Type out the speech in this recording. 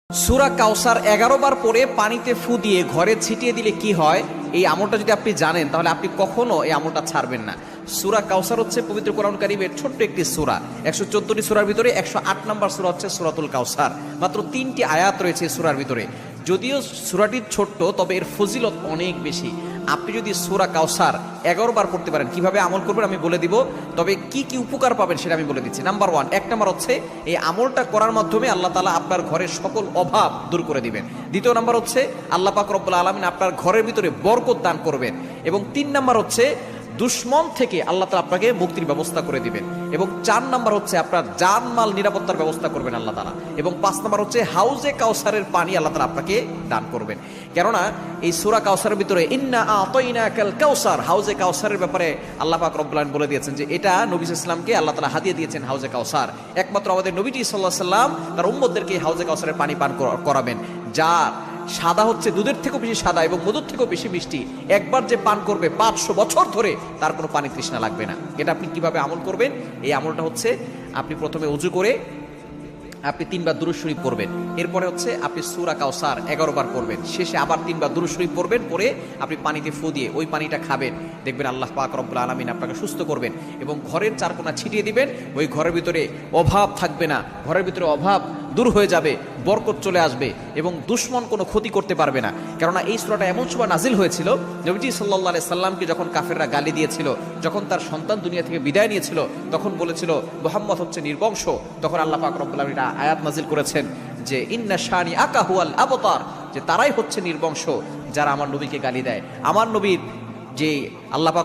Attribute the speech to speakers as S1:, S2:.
S1: সূরা কাউসার 11 বার পরে পানিতে ফু দিয়ে ঘরে ছিটিয়ে দিলে কি হয়, এই আমলটা যদি আপনি জানেন তাহলে আপনি কখনো এই আমলটা ছাড়বেন না। সূরা কাউসার হচ্ছে পবিত্র কোরআন কারীমের ছোট্ট একটি সূরা। 114টি সূরার ভিতরে 108 নম্বর সূরা হচ্ছে সূরাতুল কাউসার। মাত্র 3টি আয়াত রয়েছে সূরার ভিতরে। যদিও সূরাটি ছোট্ট, তবে এর ফজিলত অনেক বেশি। আপনি যদি সূরা কাউসার 11 বার পড়তে পারেন, কিভাবে আমল করবেন আমি বলে দিব, তবে কি কি উপকার পাবেন সেটা আমি বলে দিচ্ছি। নাম্বার 1, 1 নাম্বার হচ্ছে এই আমলটা করার মাধ্যমে আল্লাহ তাআলা আপনার ঘরের সকল অভাব দূর করে দিবেন। দ্বিতীয় নাম্বার হচ্ছে আল্লাহ পাক রব্বুল আলামিন আপনার ঘরের ভিতরে বরকত দান করবেন। এবং 3 নাম্বার হচ্ছে দুশ্মন থেকে আল্লাহ তাআলা আপনাকে মুক্তির ব্যবস্থা করে দিবেন। এবং 4 নাম্বার হচ্ছে আপনার জানমাল নিরাপত্তার ব্যবস্থা করবেন আল্লাহ তাআলা। এবং 5 নাম্বার হচ্ছে হাউজে কাউসারের পানি আল্লাহ তাআলা আপনাকে দান করবেন। কেননা এই সূরা কাউসারের ভিতরে ইন্না আতাইনাকাল কাউসার, হাউজে কাউসারের ব্যাপারে আল্লাহ পাক রব্বুল আলামিন বলে দিয়েছেন যে এটা নবী সাল্লাল্লাহু আলাইহি ওয়াসাল্লামকে আল্লাহ তাআলা হাদিয়া দিয়েছেন হাউজে কাউসার। একমাত্র আমাদের নবীজি সাল্লাল্লাহু আলাইহি ওয়াসাল্লাম তার উম্মতদেরকে হাউজে কাউসারের পানি পান করাবেন, যা সাদা হচ্ছে দুধের থেকেও বেশি সাদা এবং মধুর থেকেও বেশি মিষ্টি। একবার যে পান করবে 500 বছর ধরে তার কোনো পানি তৃষ্ণা লাগবে না। এটা আপনি কিভাবে আমল করবেন? এই আমলটা হচ্ছে আপনি প্রথমে ওযু করে আপনি 3 বার দুরূদ শরীফ পড়বেন। এরপরে হচ্ছে আপনি সূরা কাউসার 11 বার পড়বেন। শেষে আবার 3 বার দুরূদ শরীফ পড়বেন, পরে আপনি পানিতে ফু দিয়ে ওই পানিটা খাবেন। দেখবেন আল্লাহ পাক রব্বুল আলামিন আপনাকে সুস্থ করবেন এবং ঘরের চারকোনা ছিটিয়ে দিবেন। ওই ঘরের ভিতরে অভাব থাকবে না, ঘরের ভিতরে অভাব দূর হয়ে যাবে, বরকত চলে আসবে এবং দুশমন কোনো ক্ষতি করতে পারবে না। কেননা এই সূরাটা এমন সময় নাজিল হয়েছিল, নবীজি সাল্লাল্লাহু আলাইহি সাল্লামকে যখন কাফেররা গালি দিয়েছিল, যখন তার সন্তান দুনিয়া থেকে বিদায় নিয়েছিল, তখন বলেছিল মুহাম্মদ হচ্ছে নির্বংশ। তখন আল্লাহ পাক রব্বুল আলামিন আয়াত নাজিল করেছেন যে ইন্না শানি আকা হুয়াল আবতার, যে তারাই হচ্ছে নির্বংশ যারা আমার নবীকে গালি দেয়। আমার নবীর যে আল্লাহ পাক